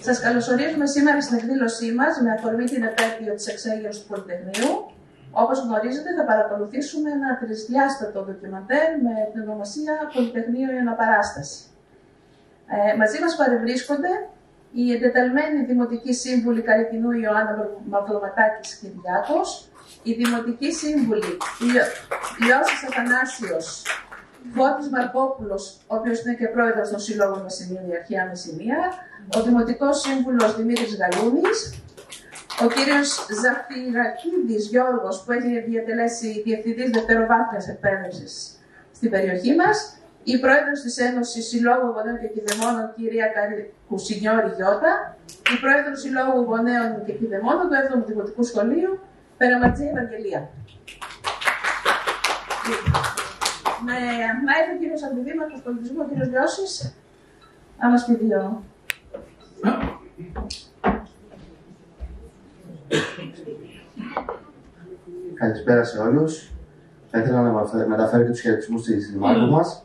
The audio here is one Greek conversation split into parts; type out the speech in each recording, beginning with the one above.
Σας καλωσορίζουμε σήμερα στην εκδήλωσή μας με αφορμή την επέτειο της εξέγερσης του Πολυτεχνείου. Όπως γνωρίζετε, θα παρακολουθήσουμε ένα τρισδιάστατο ντοκιμαντέρ με την ονομασία Πολυτεχνείο η Αναπαράσταση. Μαζί μας παρευρίσκονται οι εντεταλμένοι Δημοτικοί Σύμβουλοι Καριτινού Ιωάννα Μαυροματάκης Κυριάκος, οι Δημοτικοί Σύμβουλοι Λιώσης Αθανάσιος, Φώτης Μαρκόπουλος, ο οποίος είναι και πρόεδρος των Συλλόγων Μεσημεία, η Αρχαία Μεσημεία, ο Δημοτικός Σύμβουλος Δημήτρης Γαλούνης, ο κύριος Ζαφυρακίδης Γιώργος, που έχει διατελέσει διευθυντής δευτεροβάθμιας εκπαίδευσης στην περιοχή μας, η πρόεδρος της Ένωσης Συλλόγου Γονέων και Κηδεμόνων, κυρία Κουσινιώρη Γιώτα, η πρόεδρος Συλλόγου Γονέων και Κηδεμόνων του 7ου Δημοτικού Σχολείου, Περαματζή Ευαγγελία. Να έρθει ο κύριος Αντιδήμαρχος Πολιτισμού, ο κύριος Λιώσης, να μας πει δύο. Καλησπέρα σε όλους. Θα ήθελα να μεταφέρω και τους χαιρετισμούς στη Δημάρχου μας.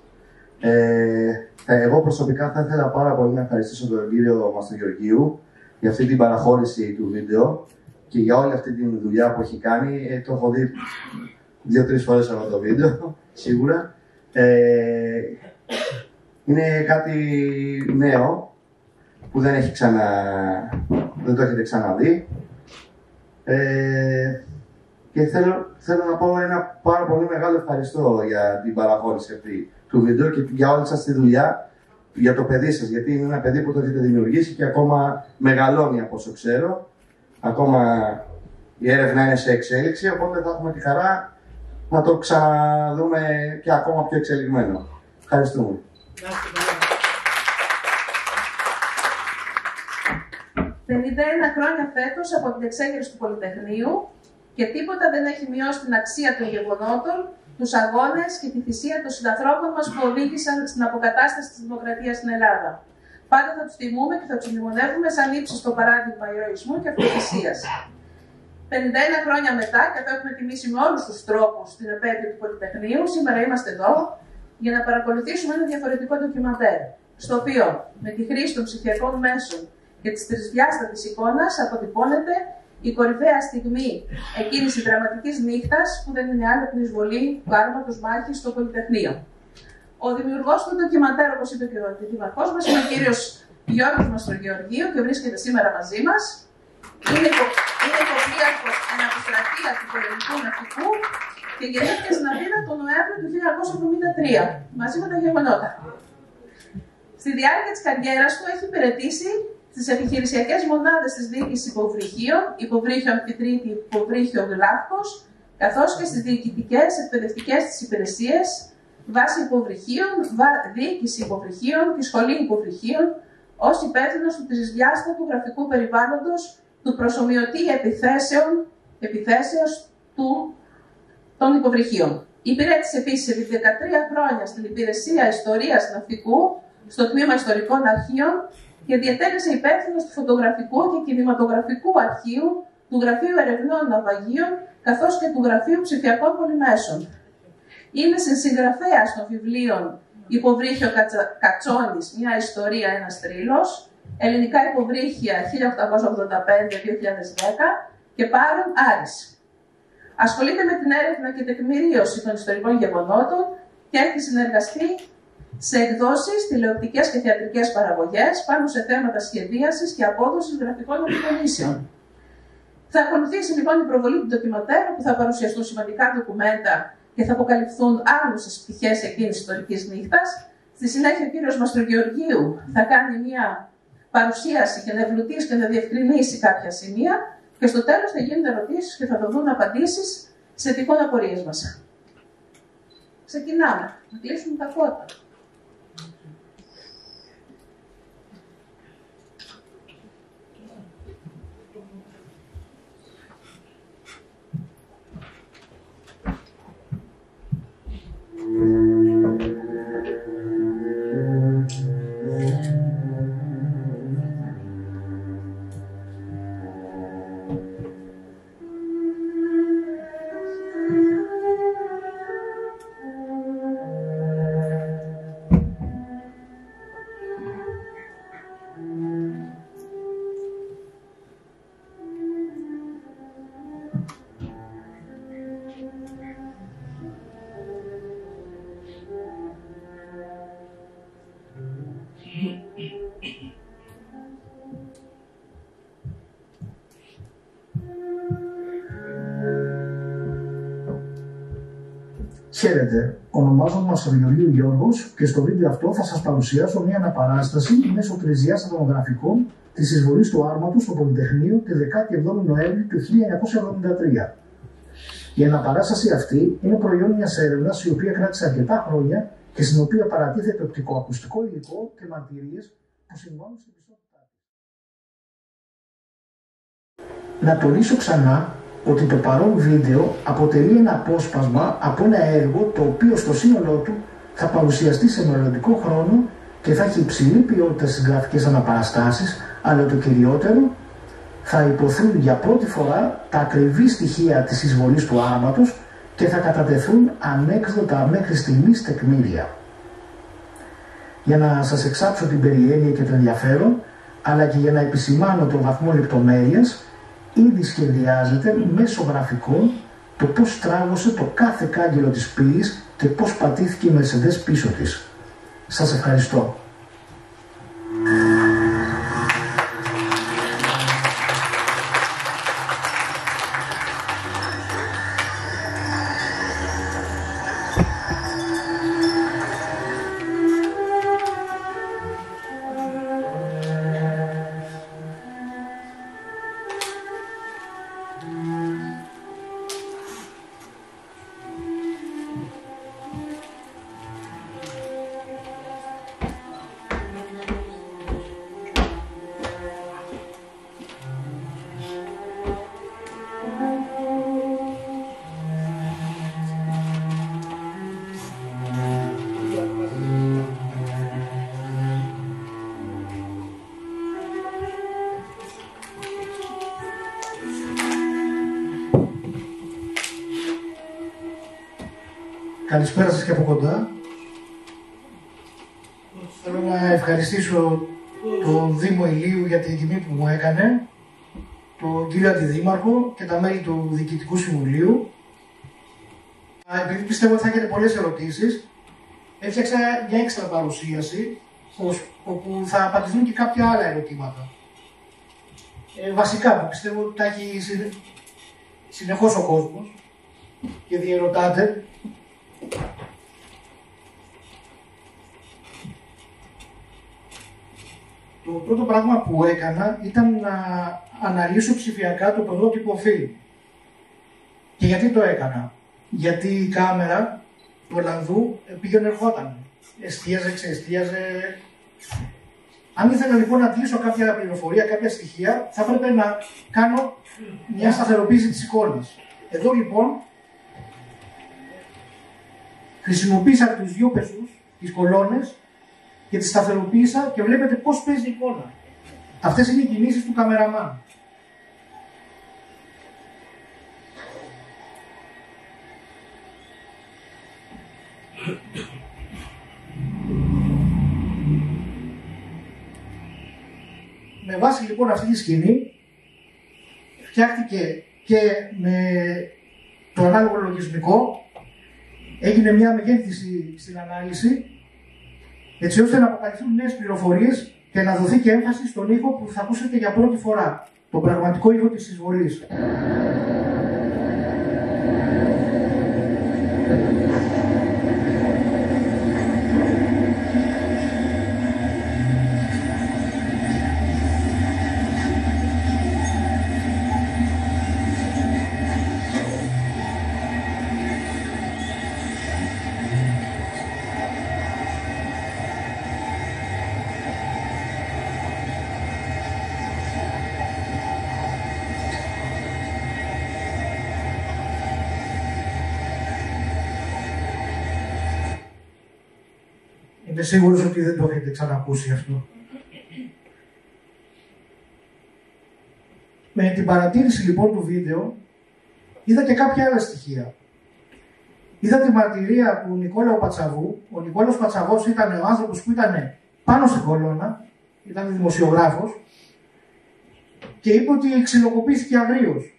Εγώ προσωπικά θα ήθελα πάρα πολύ να ευχαριστήσω τον κύριο Μαστρογεωργίου για αυτή την παραχώρηση του βίντεο και για όλη αυτή τη δουλειά που έχει κάνει. Το έχω δει 2-3 φορές αυτό το βίντεο, σίγουρα. Είναι κάτι νέο που δεν το έχετε ξαναδεί. Και θέλω να πω ένα πάρα πολύ μεγάλο ευχαριστώ για την παραχώρηση αυτή του βίντεο και για όλη σας τη δουλειά, για το παιδί σας, γιατί είναι ένα παιδί που το έχετε δημιουργήσει και ακόμα μεγαλώνει από όσο ξέρω. Ακόμα η έρευνα είναι σε εξέλιξη, οπότε θα έχουμε τη χαρά να το ξαναδούμε και ακόμα πιο εξελιγμένο. Ευχαριστούμε. 51 χρόνια φέτος από την εξέγερση του Πολυτεχνείου και τίποτα δεν έχει μειώσει την αξία των γεγονότων, τους αγώνες και τη θυσία των συνανθρώπων μας που οδήγησαν στην αποκατάσταση της δημοκρατίας στην Ελλάδα. Πάντα θα τους τιμούμε και θα τους μνημονεύουμε σαν ύψιστο παράδειγμα ηρωισμού και αυτοθυσίας. 51 χρόνια μετά, και θα έχουμε τιμήσει με όλους τους τρόπους την επέτειο του Πολυτεχνείου, σήμερα είμαστε εδώ για να παρακολουθήσουμε ένα διαφορετικό ντοκιμαντέρ, στο οποίο με τη χρήση των ψηφιακών μέσων και της τρισδιάστατης εικόνας αποτυπώνεται η κορυφαία στιγμή εκείνης της δραματικής νύχτας που δεν είναι άλλη από την εισβολή του άρματος μάχης στο Πολυτεχνείο. Ο δημιουργός του ντοκιμαντέρ, όπως είπε και ο δήμαρχός μας, είναι ο κύριος Γιώργος Μαστρογεωργίου και βρίσκεται σήμερα μαζί μας. Είναι υποπλήρχος αναπιστρατεία του πολεμικού ναυτικού και γεννήθηκε στην Αθήνα τον Νοέμβριο του 1973, μαζί με τα γεγονότα. Στη διάρκεια της καριέρας του έχει υπηρετήσει στις επιχειρησιακές μονάδες της διοίκησης υποβρυχίων, υποβρύχιο Αμφιτρίτη, υποβρύχιο Γλάφκος, καθώς και στις διοικητικές εκπαιδευτικές της υπηρεσίες, βάση υποβρυχίων, διοίκηση υποβρυχίων και σχολή υποβρυχίων, ως υπεύθυνος του τρισδιάστατου γραφικού περιβάλλοντος του προσομοιωτή επιθέσεως των υποβρυχίων. Υπηρέτησε επίσης επί 13 χρόνια στην Υπηρεσία Ιστορίας Ναυτικού, στο Τμήμα Ιστορικών Αρχείων και διατέλεσε υπεύθυνος του Φωτογραφικού και Κινηματογραφικού Αρχείου, του Γραφείου Ερευνών Ναυαγίων, καθώς και του Γραφείου Ψηφιακών Πολυμέσων. Είναι συγγραφέας των βιβλίων Υποβρύχιο Κατσόνης, μια ιστορία, ένας θρύλος, Ελληνικά υποβρύχια 1885-2010 και Πάρων Άρης. Ασχολείται με την έρευνα και τεκμηρίωση των ιστορικών γεγονότων και έχει συνεργαστεί σε εκδόσεις, τηλεοπτικές και θεατρικές παραγωγές πάνω σε θέματα σχεδίασης και απόδοσης γραφικών απεικονίσεων. Θα ακολουθήσει λοιπόν η προβολή του ντοκιμαντέρ, που θα παρουσιαστούν σημαντικά ντοκουμέντα και θα αποκαλυφθούν άγνωστες πτυχές εκείνης της ιστορικής νύχτας. Στη συνέχεια, ο κύριος Μαστρογεωργίου θα κάνει μια παρουσίαση και να ευλουτίσει και να διευκρινίσει κάποια σημεία και στο τέλος θα γίνουν ερωτήσεις και θα δοθούν απαντήσεις σε τυχόν απορίες μας. Ξεκινάμε. Να κλείσουμε τα φώτα. Χαίρετε, ονομάζομαι Μασοριολίου Γιώργος και στο βίντεο αυτό θα σας παρουσιάσω μια αναπαράσταση μέσω τριζιάς ατομογραφικών της εισβολής του Άρματος στο Πολυτεχνείο τη 17η Νοέμβρη του 1973. Η αναπαράσταση αυτή είναι προϊόν μιας έρευνας η οποία κράτησε αρκετά χρόνια και στην οποία παρατίθεται οπτικοακουστικό υλικό και μαρτυρίες που συμβάλλουν στην πιστότητά της. Να τονίσω ξανά ότι το παρόν βίντεο αποτελεί ένα απόσπασμα από ένα έργο το οποίο στο σύνολό του θα παρουσιαστεί σε μελλοντικό χρόνο και θα έχει υψηλή ποιότητα στις γραφικές αναπαραστάσεις, αλλά το κυριότερο θα υποθούν για πρώτη φορά τα ακριβή στοιχεία της εισβολής του Άρματος και θα κατατεθούν ανέκδοτα μέχρι στιγμής τεκμήρια. Για να σας εξάψω την περιέργεια και το ενδιαφέρον, αλλά και για να επισημάνω τον βαθμό λεπτομέρειας, ήδη σχεδιάζεται μέσω γραφικών το πώς τράβωσε το κάθε κάγκελο της πύλης και πώς πατήθηκε η Mercedes πίσω της. Σας ευχαριστώ. Καλησπέρα σας και από κοντά. Θέλω να ευχαριστήσω τον Δήμο Ηλίου για την τιμή που μου έκανε, τον κύριο Αντιδήμαρχο και τα μέλη του Διοικητικού Συμβουλίου. Επειδή πιστεύω ότι θα έχετε πολλές ερωτήσεις, έφτιαξα μια έξτρα παρουσίαση όπου θα απαντηθούν και κάποια άλλα ερωτήματα. Βασικά που πιστεύω ότι τα έχει συνεχώς ο κόσμος και διερωτάται. Το πρώτο πράγμα που έκανα ήταν να αναλύσω ψηφιακά το πρωτότυπο φιλμ. Και γιατί το έκανα? Γιατί η κάμερα του Ολλανδού πήγαινε ερχόταν. Εστίαζε, ξεεστίαζε. Αν ήθελα λοιπόν να αντλήσω κάποια πληροφορία, κάποια στοιχεία, θα έπρεπε να κάνω μια σταθεροποίηση της εικόνας. Εδώ λοιπόν χρησιμοποίησα τους δύο πεσούς, τις κολόνες, και τις σταθεροποίησα και βλέπετε πώς παίζει η εικόνα. Αυτές είναι οι κινήσεις του καμεραμάν. Με βάση λοιπόν αυτή τη σκηνή, φτιάχτηκε και με το ανάλογο λογισμικό, έγινε μια μεγέθυνση στην ανάλυση, έτσι ώστε να αποκαλυφθούν νέες πληροφορίες και να δοθεί και έμφαση στον ήχο που θα ακούσετε για πρώτη φορά, τον πραγματικό ήχο της εισβολής. Είμαι σίγουρος ότι δεν το έχετε ξανακούσει αυτό. Με την παρατήρηση λοιπόν του βίντεο, είδα και κάποια άλλα στοιχεία. Είδα τη μαρτυρία του Νικόλαου Πατσαβού. Ο Νικόλαος Πατσαβός ήταν ο άνθρωπος που ήταν πάνω στην κολόνα, ήταν δημοσιογράφος, και είπε ότι ξυλοκοπήθηκε αγρίως.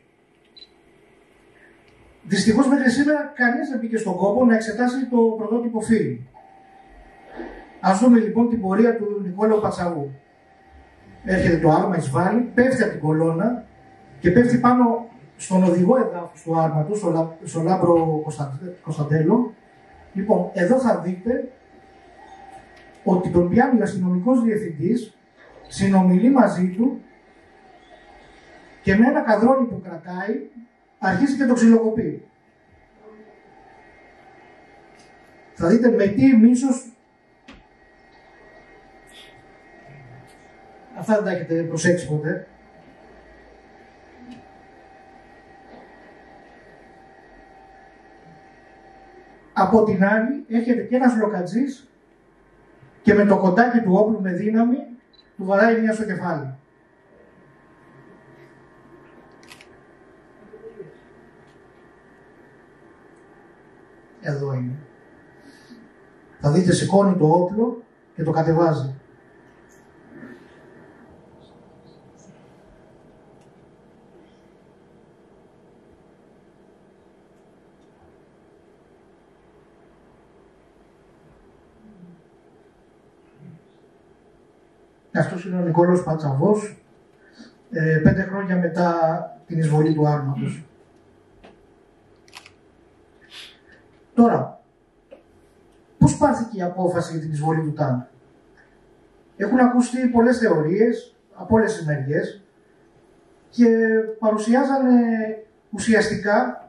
Δυστυχώς μέχρι σήμερα κανείς δεν μπήκε στον κόπο να εξετάσει το πρωτότυπο φιλμ. Ας δούμε λοιπόν την πορεία του Νικόλαου Πατσαβού. Έρχεται το άρμα, εισβάλλει, πέφτει από την κολόνα και πέφτει πάνω στον οδηγό εδάφους του άρματος, στον Λάμπρο Κωνσταντέλο, Λοιπόν, εδώ θα δείτε ότι τον πιάνει ο αστυνομικός διευθυντής, συνομιλεί μαζί του και με ένα καδρόνι που κρατάει αρχίζει και το ξυλοκοπεί. Θα δείτε με τι μίσος. Αυτά δεν τα έχετε προσέξει ποτέ. Από την άλλη έχετε και ένας λοκατζής και με το κοντάκι του όπλου με δύναμη του βαράει μία στο κεφάλι. Εδώ είναι. Θα δείτε σηκώνει το όπλο και το κατεβάζει. Αυτός είναι ο Νικόλαος Πατσαβός, 5 χρόνια μετά την εισβολή του άρματος. Τώρα, πώς πάρθηκε η απόφαση για την εισβολή του τάγκ? Έχουν ακουστεί πολλές θεωρίες από όλες τις μεριές και παρουσιάζανε ουσιαστικά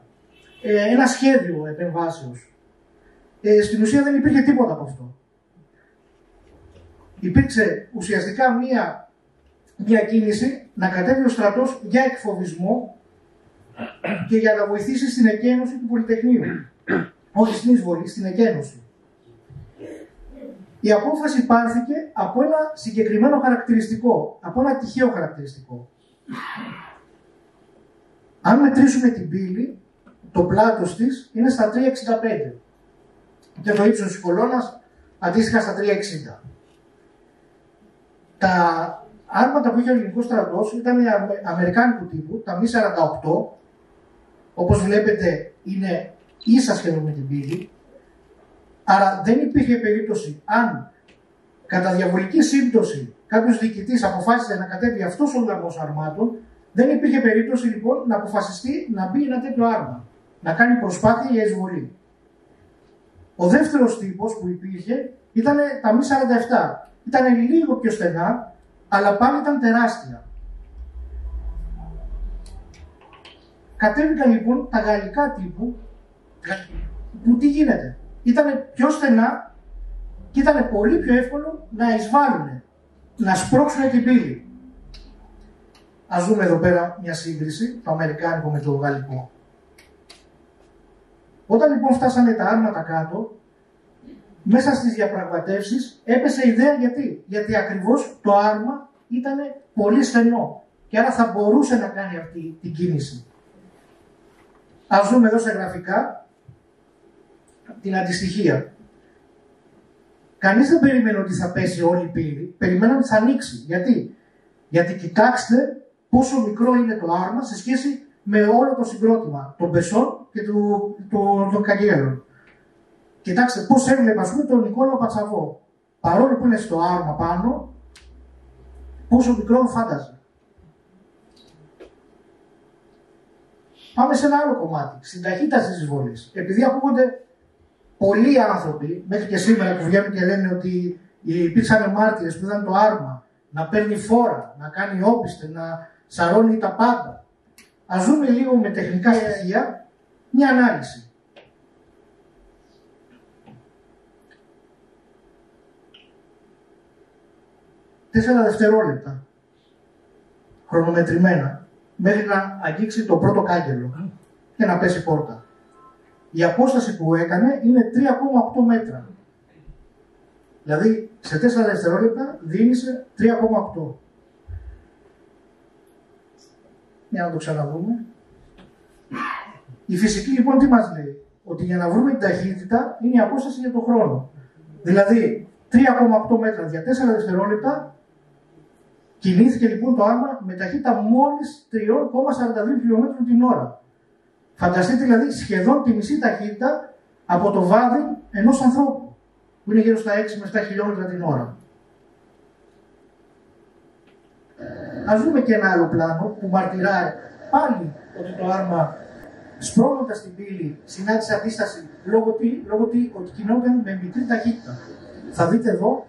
ένα σχέδιο επεμβάσεως. Στην ουσία δεν υπήρχε τίποτα από αυτό. Υπήρξε ουσιαστικά μία κίνηση να κατέβει ο στρατός για εκφοβισμό και για να βοηθήσει στην εκένωση του Πολυτεχνείου. Όχι στην εισβολή, στην εκένωση. Η απόφαση πάρθηκε από ένα συγκεκριμένο χαρακτηριστικό, από ένα τυχαίο χαρακτηριστικό. Αν μετρήσουμε την πύλη, το πλάτος της είναι στα 3,65 και το ύψος της κολόνας αντίστοιχα στα 3,60. Τα άρματα που είχε ο ελληνικός στρατός ήταν αμερικάνικου τύπου, τα μη 48, όπως βλέπετε είναι ίσα σχεδόν με την πύλη, άρα δεν υπήρχε περίπτωση αν κατά διαβολική σύμπτωση κάποιος διοικητής αποφάσισε να κατέβει αυτός ο λαγός αρμάτων, δεν υπήρχε περίπτωση λοιπόν να αποφασιστεί να μπει ένα τέτοιο άρμα, να κάνει προσπάθεια για εισβολή. Ο δεύτερος τύπος που υπήρχε ήταν τα μη 47. Ήταν λίγο πιο στενά, αλλά πάλι ήταν τεράστια. Κατέβηκαν λοιπόν τα γαλλικά τύπου, που τι γίνεται. Ήταν πιο στενά και ήταν πολύ πιο εύκολο να εισβάλλουν, να σπρώξουν την πύλη. Ας δούμε εδώ πέρα μια σύγκριση, το αμερικάνικο με το γαλλικό. Όταν λοιπόν φτάσανε τα άρματα κάτω, μέσα στις διαπραγματεύσεις έπεσε ιδέα γιατί ακριβώς το άρμα ήταν πολύ στενό και άρα θα μπορούσε να κάνει αυτή την κίνηση. Ας δούμε εδώ στα γραφικά την αντιστοιχεία. Κανείς δεν περίμενε ότι θα πέσει όλη η πύλη, περιμέναν ότι θα ανοίξει. Γιατί κοιτάξτε πόσο μικρό είναι το άρμα σε σχέση με όλο το συγκρότημα των Πεσών και των Καγγέλων. Κοιτάξτε πώς έβλεπε ας πούμε τον Νικόλαο Πατσαβό. Παρόλο που είναι στο άρμα πάνω, πόσο μικρό φάνταζε. Πάμε σε ένα άλλο κομμάτι, στην ταχύτητα της εισβολής. Επειδή ακούγονται πολλοί άνθρωποι, μέχρι και σήμερα που βγαίνουν και λένε ότι υπήρξαν μάρτυρες που είδαν το άρμα να παίρνει φόρα, να κάνει όπιστε, να σαρώνει τα πάντα. Ας δούμε λίγο με τεχνικά στοιχεία μια ανάλυση. 4 δευτερόλεπτα χρονομετρημένα μέχρι να αγγίξει το πρώτο κάγκελο και να πέσει πόρτα. Η απόσταση που έκανε είναι 3,8 μέτρα. Δηλαδή σε 4 δευτερόλεπτα δίνησε 3,8. Για να το ξαναδούμε. Η φυσική λοιπόν τι μας λέει? Ότι για να βρούμε την ταχύτητα είναι η απόσταση για τον χρόνο. Δηλαδή 3,8 μέτρα για 4 δευτερόλεπτα κινήθηκε λοιπόν το άρμα με ταχύτητα μόλις 3,42 χιλιόμετρων την ώρα. Φανταστείτε δηλαδή σχεδόν τη μισή ταχύτητα από το βάδι ενός ανθρώπου, που είναι γύρω στα 6 με 7 χιλιόμετρα την ώρα. Ας δούμε και ένα άλλο πλάνο που μαρτυράει πάλι ότι το άρμα σπρώχνοντας την πύλη, συνάντησε αντίσταση λόγω ότι κινόταν με μικρή ταχύτητα. Θα δείτε εδώ,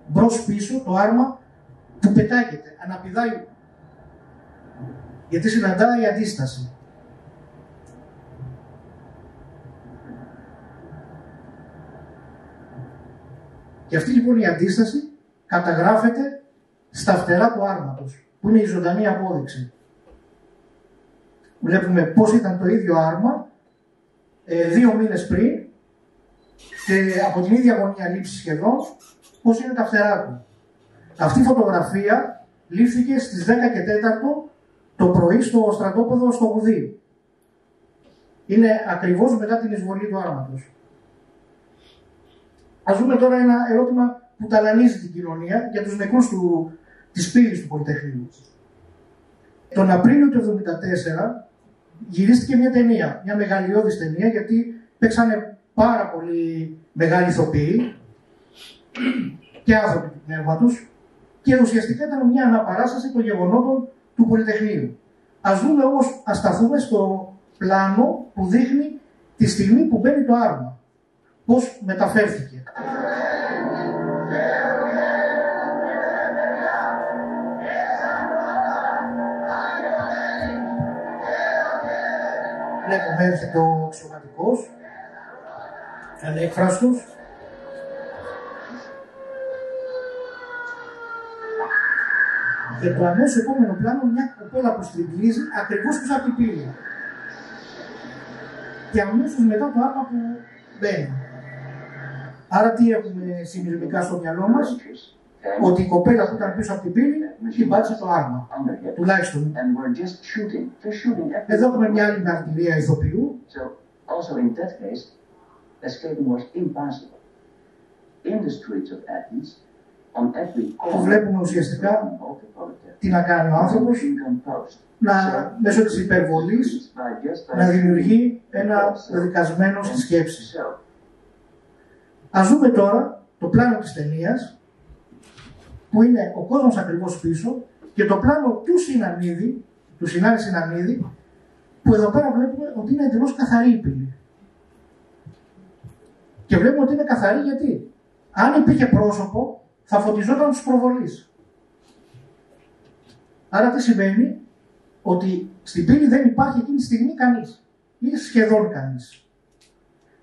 μπρος πίσω, το άρμα που πετάγεται, αναπηδάει, γιατί συναντάει αντίσταση. Και αυτή λοιπόν η αντίσταση καταγράφεται στα φτερά του άρματος, που είναι η ζωντανή απόδειξη. Βλέπουμε πώς ήταν το ίδιο άρμα 2 μήνες πριν και από την ίδια γωνία λήψη σχεδόν, πώς είναι τα φτερά του. Αυτή η φωτογραφία λήφθηκε στις 10 και 4 το πρωί στο στρατόπεδο στο Γουδί. Είναι ακριβώς μετά την εισβολή του άρματος. Ας δούμε τώρα ένα ερώτημα που ταλανίζει την κοινωνία για τους νεκρούς της πύλης του Πολυτεχνείου. Τον Απρίλιο του 1974 γυρίστηκε μια ταινία, μια μεγαλειώδης ταινία, γιατί παίξανε πάρα πολύ μεγάλοι ηθοποιοί και άνθρωποι του πνεύματος και ουσιαστικά ήταν μια αναπαράσταση των γεγονότων του Πολυτεχνείου. Ας δούμε όμως, ας σταθούμε στο πλάνο που δείχνει τη στιγμή που μπαίνει το άρμα. Πώς μεταφέρθηκε. Βλέπουμε έρχεται ο αξιωματικός, ανέκφραστος. Και το αμέσως επόμενο πλάνο μια κοπέλα που στριγγυλίζει ακριβώς πίσω από την πύλη. Και αμέσως μετά το άρμα που μπαίνει. Άρα τι έχουμε συνειρμικά στο μυαλό μας? Ότι η κοπέλα που ήταν πίσω από την πύλη την πάτησε το άρμα. Τουλάχιστον. Εδώ έχουμε μια άλλη μαρτυρία ηθοποιού. Που βλέπουμε ουσιαστικά τι να κάνει ο άνθρωπος, μέσω της υπερβολής να δημιουργεί ένα δικασμένο στη σκέψη. Ας δούμε τώρα το πλάνο της ταινίας, που είναι ο κόσμος ακριβώς πίσω, και το πλάνο του Συνανίδη, του Συνάρη Συνανίδη, που εδώ πέρα βλέπουμε ότι είναι εντελώς καθαρή η πύλη. Και βλέπουμε ότι είναι καθαρή γιατί αν υπήρχε πρόσωπο θα φωτιζόταν τους προβολείς. Άρα τι σημαίνει? Ότι στην πύλη δεν υπάρχει εκείνη τη στιγμή κανείς ή σχεδόν κανείς.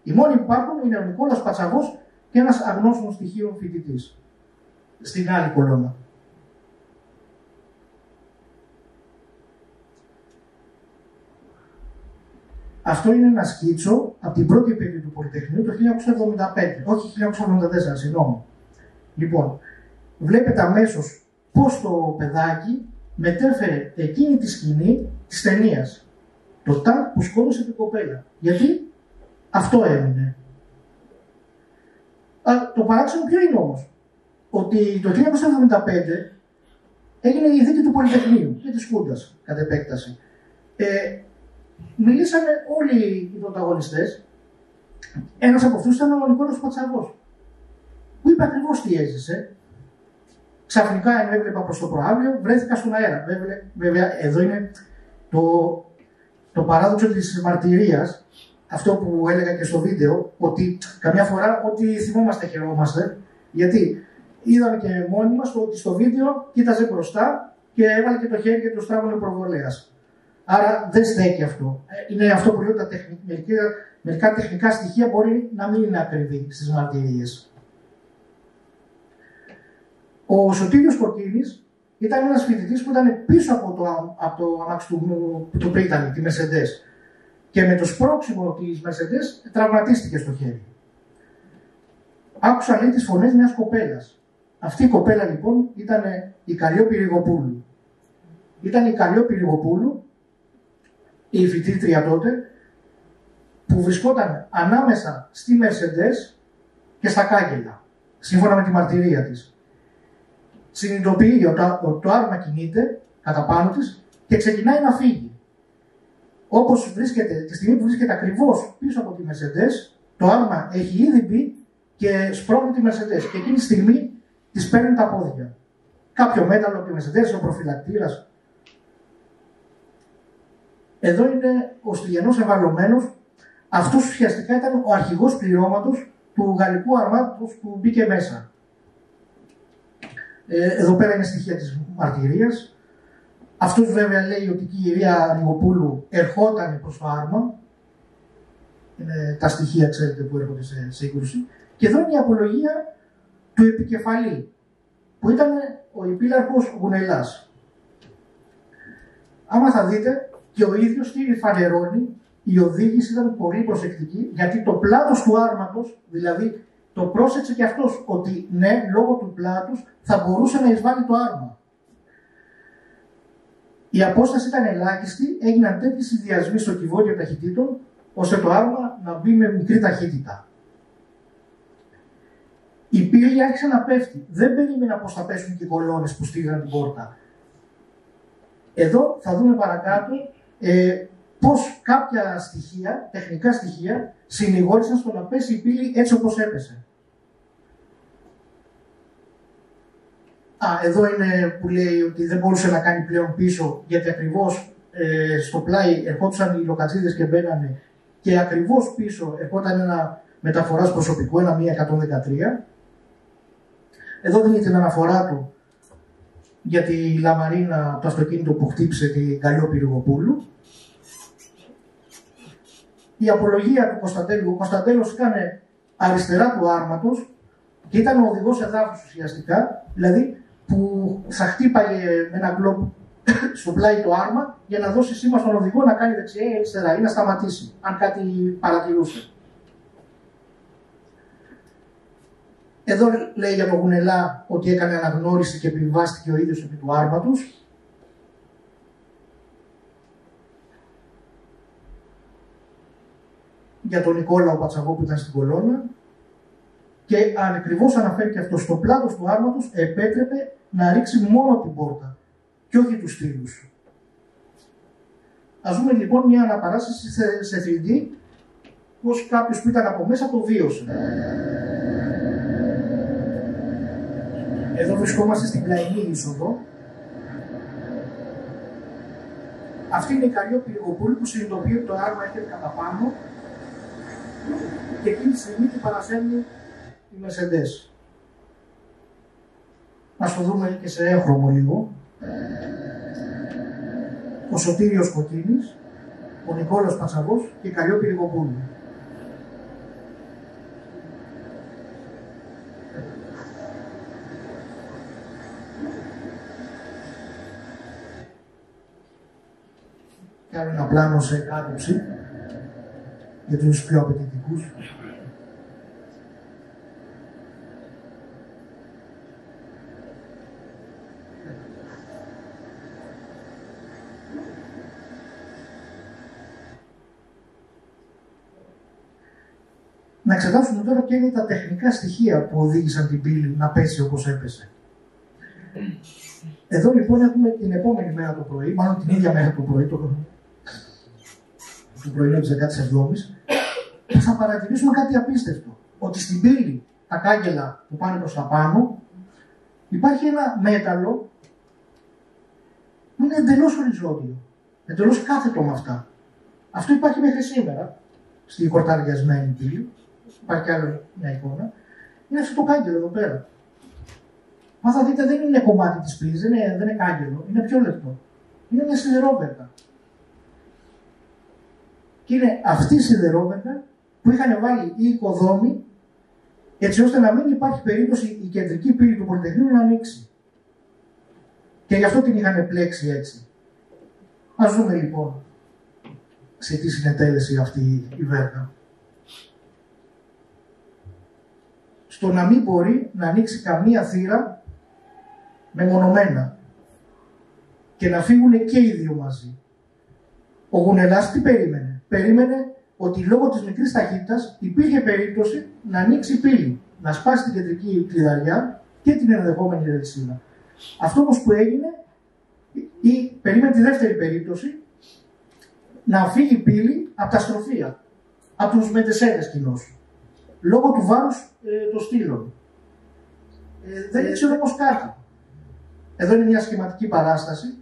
Οι μόνοι που υπάρχουν είναι ο Νικόλας Πατσαβός και ένας αγνώστων στοιχείων φοιτητής στην άλλη κολόνα. Αυτό είναι ένα σκίτσο από την πρώτη επέτειο του Πολυτεχνείου το 1975, όχι 1974, συγγνώμη. Λοιπόν, βλέπετε αμέσως πώς το παιδάκι μετέφερε εκείνη τη σκηνή της ταινίας. Το τάγκ που σκότωσε την κοπέλα. Γιατί αυτό έμεινε. Το παράξενο ποιο είναι όμως? Ότι το 1975 έγινε η δίκη του Πολυτεχνείου και της Χούντας κατ' επέκταση. Μιλήσανε όλοι οι πρωταγωνιστές. Ένας από αυτούς ήταν ο Νικόλας Πατσαβός, που είπε ακριβώς τι έζησε. Ξαφνικά ενώ έβλεπα προς το προάβλιο, βρέθηκα στον αέρα. Βέβαια, εδώ είναι το παράδοξο της μαρτυρίας, αυτό που έλεγα και στο βίντεο, ότι καμιά φορά ό,τι θυμόμαστε χαιρόμαστε, γιατί είδαμε και μόνοι μας ότι στο βίντεο κοίταζε μπροστά και έβαλε και το χέρι και το στράβωνε προβολέας. Άρα δεν στέκει αυτό. Είναι αυτό που λέω, μερικά τεχνικά στοιχεία μπορεί να μην είναι ακριβή στις μαρτυρίες. Ο Σωτήριος Κοκκίνης ήταν ένας φοιτητής που ήταν πίσω από το αμάξι του Πρίτανη, τη Mercedes. Και με το σπρώξιμο της Mercedes τραυματίστηκε στο χέρι. Άκουσα λέει τις φωνές μιας κοπέλας. Αυτή η κοπέλα λοιπόν ήταν η Καλλιόπη Ριγοπούλου. Ήταν η Καλλιόπη Ριγοπούλου, η φοιτήτρια τότε, που βρισκόταν ανάμεσα στη Mercedes και στα κάγκελα, σύμφωνα με τη μαρτυρία της. Συνειδητοποιεί ότι το άρμα κινείται κατά πάνω της και ξεκινάει να φύγει. Όπως βρίσκεται, τη στιγμή που βρίσκεται ακριβώς πίσω από τη Mercedes, το άρμα έχει ήδη μπει και σπρώχνει τη Mercedes και εκείνη τη στιγμή της παίρνει τα πόδια. Κάποιο μέταλλο από τη Mercedes, ο προφυλακτήρας. Εδώ είναι ο Στυλιανός Ευαλωμένος. Αυτός ουσιαστικά ήταν ο αρχηγός πληρώματος του γαλλικού αρμάτος που μπήκε μέσα. Εδώ πέρα είναι στοιχεία της μαρτυρίας. Αυτός βέβαια λέει ότι η κυρία Αργοπούλου ερχόταν προς το άρμα. Είναι τα στοιχεία, ξέρετε, που έρχονται σε σύγκρουση. Και εδώ είναι η απολογία του επικεφαλή, που ήταν ο υπήλαρχος Γουνελάς. Άμα θα δείτε, και ο ίδιος τι φανερώνει, η οδήγηση ήταν πολύ προσεκτική, γιατί το πλάτος του άρματος, δηλαδή το πρόσεξε και αυτός, ότι ναι, λόγω του πλάτους θα μπορούσε να εισβάλλει το άρμα. Η απόσταση ήταν ελάχιστη, έγιναν τέτοιοι συνδυασμοί στο κυβότιο ταχυτήτων, ώστε το άρμα να μπει με μικρή ταχύτητα. Η πύλη άρχισε να πέφτει. Δεν περίμενα πως θα πέσουν και οι κολόνες που στήριζαν την πόρτα. Εδώ θα δούμε παρακάτω πως κάποια στοιχεία, τεχνικά στοιχεία, συνηγόρησαν στο να πέσει η πύλη έτσι όπως έπεσε. Εδώ είναι που λέει ότι δεν μπορούσε να κάνει πλέον πίσω, γιατί ακριβώς στο πλάι ερχόντουσαν οι λοκατζίδες και μπαίνανε, και ακριβώς πίσω ερχόταν ένα μεταφοράς προσωπικού, ένα 113. Εδώ δίνει την αναφορά του για τη λαμαρίνα, το αυτοκίνητο που χτύπησε την Καλλιόπη Ριγοπούλου. Η απολογία του Κωνσταντέλου. Ο Κωνσταντέλος ήταν αριστερά του άρματος και ήταν ο οδηγός εδάφους ουσιαστικά, δηλαδή που θα χτύπαγε με ένα γκλόπ στο πλάι το άρμα για να δώσει σήμα στον οδηγό να κάνει δεξιά ή αριστερά ή να σταματήσει, αν κάτι παρατηρούσε. Εδώ λέει για τον Γουνελά ότι έκανε αναγνώριση και επιβάστηκε ο ίδιος επί του άρματος. Για τον Νικόλαο Πατσαγό που ήταν στην κολόνα. Και ακριβώς αναφέρει και αυτό, στο πλάτος του άρματος επέτρεπε να ρίξει μόνο την πόρτα και όχι τους στήλους. Ας δούμε λοιπόν μια αναπαράσταση σε 3D, πως κάποιος που ήταν από μέσα το βίωσε. Εδώ βρισκόμαστε στην πλαϊνή είσοδο. Αυτή είναι η Καλλιόπη Ριγοπούλου που συνειδητοποιεί ότι το άρμα έρχεται κατά πάνω και εκείνη τη στιγμή του παρασέρνει η Mercedes. Ας το δούμε και σε έγχρωμο λίγο. Ο Σωτήριος Κωτίνης, ο Νικόλαος Πατσαβός και η Καλλιόπη Ριγοπούλου. Κάνω ένα πλάνο σε κάτωψη για τους πιο απαιτητικούς. Να εξετάσουμε τώρα και είναι τα τεχνικά στοιχεία που οδήγησαν την πύλη να πέσει όπως έπεσε. Εδώ λοιπόν έχουμε την επόμενη μέρα το πρωί, μάλλον την ίδια μέρα το πρωί, το πρωινό της 17ης, που θα παρατηρήσουμε κάτι απίστευτο. Ότι στην πύλη, τα κάγκελα που πάνε προς τα πάνω, υπάρχει ένα μέταλλο που είναι εντελώς οριζόντιο, εντελώς κάθετο με αυτά. Αυτό υπάρχει μέχρι σήμερα, στη κορταριασμένη πύλη. Υπάρχει άλλη μια εικόνα. Είναι αυτό το κάγκελο εδώ πέρα. Μα θα δείτε, δεν είναι κομμάτι της πύλης, δεν είναι κάγκελο, είναι πιο λεπτό. Είναι μια σιδερόβερτα. Και είναι αυτή η σιδερόβερτα που είχαν βάλει οι οικοδόμοι, έτσι ώστε να μην υπάρχει περίπτωση η κεντρική πύλη του Πολυτεχνείου να ανοίξει. Και γι' αυτό την είχαν πλέξει έτσι. Ας δούμε λοιπόν σε τι συνετέλεσε αυτή η βέρτα. Στο να μην μπορεί να ανοίξει καμία θύρα μεμονωμένα και να φύγουν και οι δύο μαζί. Ο Γουνελάς τι περίμενε? Περίμενε ότι λόγω της μικρής ταχύτητας υπήρχε περίπτωση να ανοίξει η πύλη, να σπάσει την κεντρική κλειδαριά και την ενδεχόμενη ρετσίνα. Αυτό όμως που έγινε, ή περίμενε τη δεύτερη περίπτωση, να φύγει η πύλη από τα στροφεία, από τους μετεσέδες κοινώς, λόγω του βάρους των στήλων. Δεν ήξερε όμως κάτι. Εδώ είναι μια σχηματική παράσταση.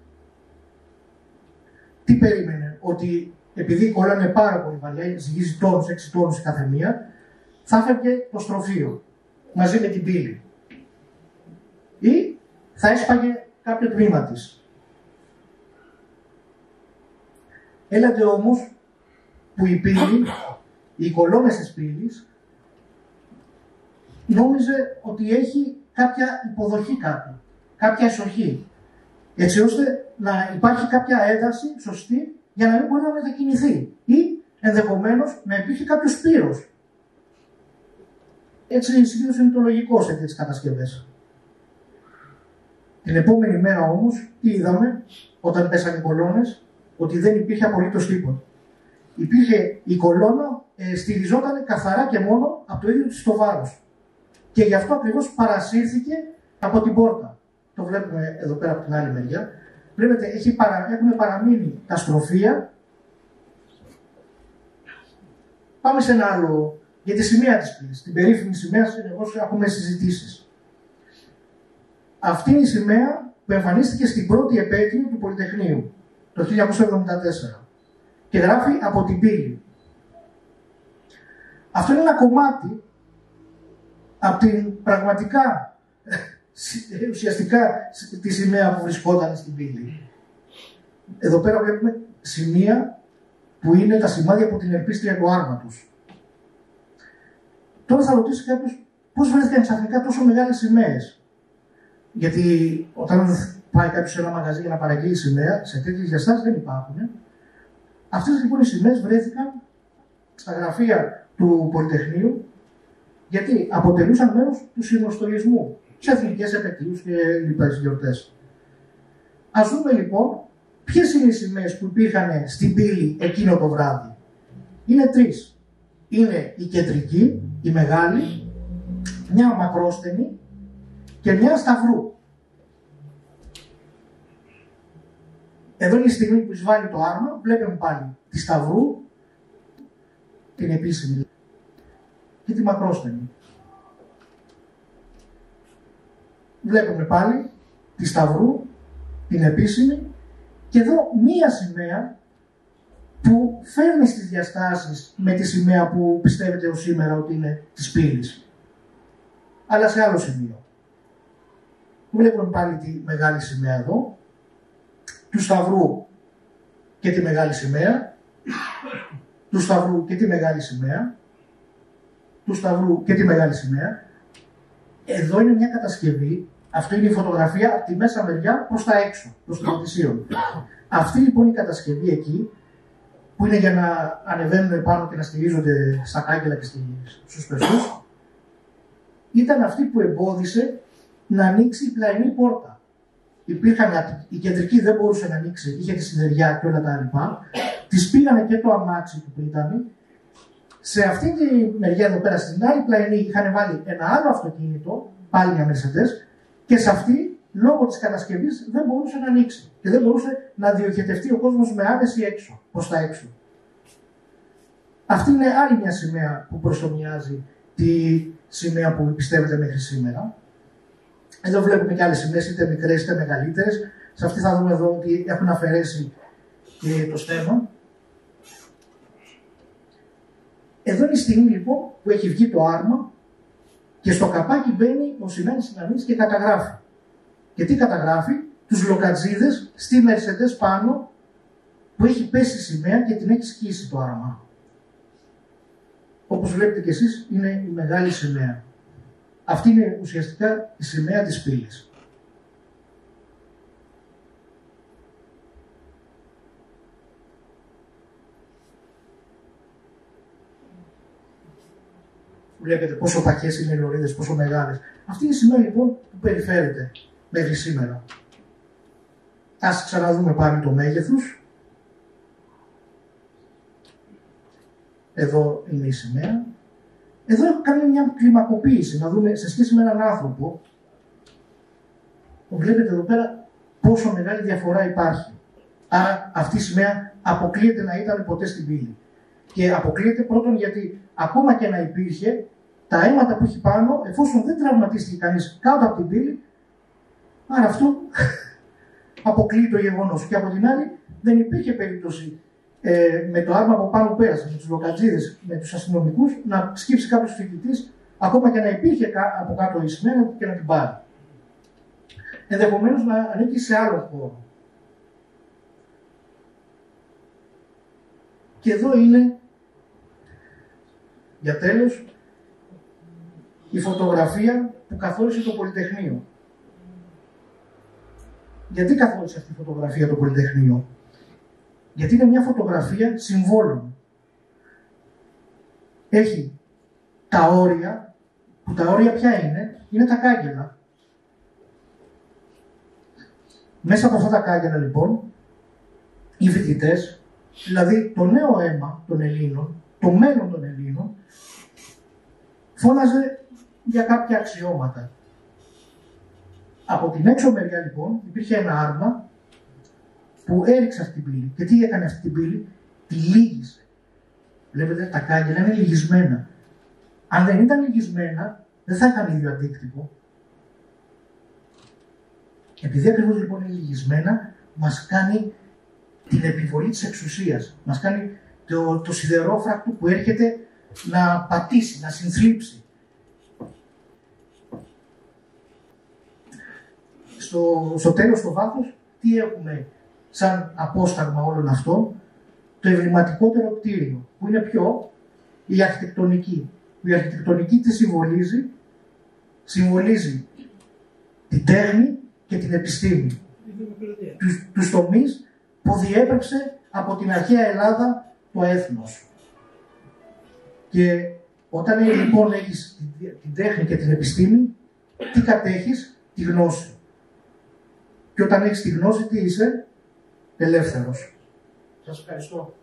Τι περίμενε? ότι επειδή η κόλλα είναι πάρα πολύ βαριά, ζυγίζει τόνους, 6 τόνους η καθεμία, θα έφευγε το στροφείο μαζί με την πύλη. Ή θα έσπαγε κάποιο τμήμα της. Έλατε όμως που η πύλη, οι κολόνες της πύλης, νόμιζε ότι έχει κάποια υποδοχή κάτω, κάποια εσοχή, έτσι ώστε να υπάρχει κάποια ένταση σωστή για να μην μπορεί να μετακινηθεί ή ενδεχομένως να υπήρχε κάποιος πύρος. Έτσι συνήθως είναι το λογικό σε τέτοιες κατασκευές. Την επόμενη μέρα όμως, τι είδαμε όταν πέσανε οι κολόνες? Ότι δεν υπήρχε απολύτως τίποτα. Η κολόνα στηριζόταν καθαρά και μόνο από το ίδιο της το βάρος. Και γι' αυτό ακριβώς παρασύρθηκε από την πόρτα. Το βλέπουμε εδώ πέρα από την άλλη μεριά. Βλέπετε, έχουν παραμείνει τα στροφεία. Πάμε σε ένα άλλο, για τη σημαία της πύλης. Την περίφημη σημαία, συνεχώς έχουμε συζητήσεις. Αυτή είναι η σημαία που εμφανίστηκε στην πρώτη επέτειο του Πολυτεχνείου, το 1974. Και γράφει από την πύλη. Αυτό είναι ένα κομμάτι από την πραγματικά, ουσιαστικά τη σημαία που βρισκόταν στην πύλη. Εδώ πέρα βλέπουμε σημεία που είναι τα σημάδια από την ελπίστρια του άρματος. Τώρα θα ρωτήσει κάποιος πώς βρέθηκαν ξαφνικά τόσο μεγάλες σημαίες. Γιατί όταν πάει κάποιος σε ένα μαγαζί για να παραγγείλει σημαία, σε τέτοιες διαστάσεις δεν υπάρχουν. Αυτές λοιπόν οι σημαίες βρέθηκαν στα γραφεία του Πολυτεχνείου, γιατί αποτελούσαν μέρος του συνοστολισμού σε εθνικές επετείους και λοιπές γιορτές. Ας δούμε λοιπόν ποιες είναι οι σημαίες που υπήρχαν στην πύλη εκείνο το βράδυ. Είναι τρεις. Είναι η κεντρική, η μεγάλη, μια μακρόστενη και μια σταυρού. Εδώ είναι η στιγμή που εισβάλλει το άρμα, βλέπουμε πάλι τη σταυρού, την επίσημη και τη μακρόστενη. Βλέπουμε πάλι τη σταυρού, την επίσημη και εδώ μία σημαία που φέρνει στις διαστάσεις με τη σημαία που πιστεύετε ως σήμερα ότι είναι της πύλης. Αλλά σε άλλο σημείο. Βλέπουμε πάλι τη μεγάλη σημαία εδώ, του σταυρού και τη μεγάλη σημαία, του σταυρού και τη μεγάλη σημαία, του σταυρού και τη μεγάλη σημαία. Εδώ είναι μια κατασκευή, αυτή είναι η φωτογραφία από τη μέσα μεριά προς τα έξω, προς το Πατησίον. Αυτή λοιπόν η κατασκευή εκεί, που είναι για να ανεβαίνουν πάνω και να στηρίζονται στα κάγκελα και στους πεζούς, ήταν αυτή που εμπόδισε να ανοίξει η πλαϊνή πόρτα. Η κεντρική δεν μπορούσε να ανοίξει, είχε τη σιδεριά και όλα τα λοιπά. Της πήγανε και το αμάξι που ήταν. Σε αυτή τη μεριά εδώ πέρα, στην άλλη πλαϊνή, είχαν βάλει ένα άλλο αυτοκίνητο, πάλι μια Mercedes, και σε αυτή, λόγω της κατασκευής, δεν μπορούσε να ανοίξει. Και δεν μπορούσε να διοχετευτεί ο κόσμος με άνεση έξω, προς τα έξω. Αυτή είναι άλλη μια σημαία που προσομοιάζει τη σημαία που πιστεύετε μέχρι σήμερα. Εδώ βλέπουμε και άλλες σημαίες, είτε μικρές είτε μεγαλύτερες. Σε αυτή θα δούμε εδώ ότι έχουν αφαιρέσει και το στέμμα. Εδώ είναι η στιγμή λοιπόν που έχει βγει το άρμα και στο καπάκι μπαίνει ο σημαίνης συναμήνης και καταγράφει. Και τι καταγράφει? Τους λοκατζίδες στη Mercedes πάνω που έχει πέσει η σημαία και την έχει σκίσει το άρμα. Όπως βλέπετε και εσείς είναι η μεγάλη σημαία. Αυτή είναι ουσιαστικά η σημαία της πύλης. Βλέπετε πόσο παχές είναι οι λωρίδες, πόσο μεγάλες. Αυτή είναι η σημαία λοιπόν που περιφέρεται μέχρι σήμερα. Ας ξαναδούμε πάλι το μέγεθος. Εδώ είναι η σημαία. Εδώ έχω κάνει μια κλιμακοποίηση, να δούμε σε σχέση με έναν άνθρωπο. Βλέπετε εδώ πέρα πόσο μεγάλη διαφορά υπάρχει. Άρα αυτή η σημαία αποκλείεται να ήταν ποτέ στην πύλη. Και αποκλείεται πρώτον γιατί ακόμα και να υπήρχε, τα αίματα που έχει πάνω, εφόσον δεν τραυματίστηκε κανείς κάτω από την πύλη, άρα αυτό αποκλείει το γεγονός. Και από την άλλη δεν υπήρχε περίπτωση με το άρμα από πάνω που πέρασε, με τους λοκατζίδες, με τους αστυνομικούς, να σκύψει κάποιος φοιτητής, ακόμα και να υπήρχε από κάτω η σημαία και να την πάρει. Ενδεχομένως να ανήκει σε άλλο χώρο. Και εδώ είναι, για τέλος, η φωτογραφία που καθόρισε το Πολυτεχνείο. Γιατί καθόρισε αυτή η φωτογραφία το Πολυτεχνείο? Γιατί είναι μια φωτογραφία συμβόλων. Έχει τα όρια, που τα όρια ποια είναι? Είναι τα κάγκελα. Μέσα από αυτά τα κάγκελα λοιπόν, οι φοιτητές, δηλαδή το νέο αίμα των Ελλήνων, το μέλλον των Ελλήνων, φώναζε για κάποια αξιώματα. Από την έξω μεριά λοιπόν υπήρχε ένα άρμα που έριξε αυτή την πύλη. Και τι έκανε αυτή την πύλη? Τη λύγησε. Βλέπετε, τα κάγκελα είναι λυγισμένα. Αν δεν ήταν λυγισμένα, δεν θα είχαν ίδιο αντίκτυπο. Επειδή ακριβώς λοιπόν είναι λυγισμένα, μας κάνει την επιβολή της εξουσίας. Μας κάνει το σιδερόφρακτο που έρχεται να πατήσει, να συνθλίψει. Στο τέλος, στο βάθος, τι έχουμε σαν απόσταγμα όλων αυτών? Το εμβληματικότερο κτίριο, που είναι ποιο? Η αρχιτεκτονική. Η αρχιτεκτονική τι συμβολίζει? Συμβολίζει την τέχνη και την επιστήμη. Τους τομείς που διέπρεψε από την αρχαία Ελλάδα το έθνος. Και όταν λοιπόν έχεις την τέχνη και την επιστήμη, τι κατέχεις? Τη γνώση. Και όταν έχεις τη γνώση, τι είσαι? Ελεύθερος. Σας ευχαριστώ.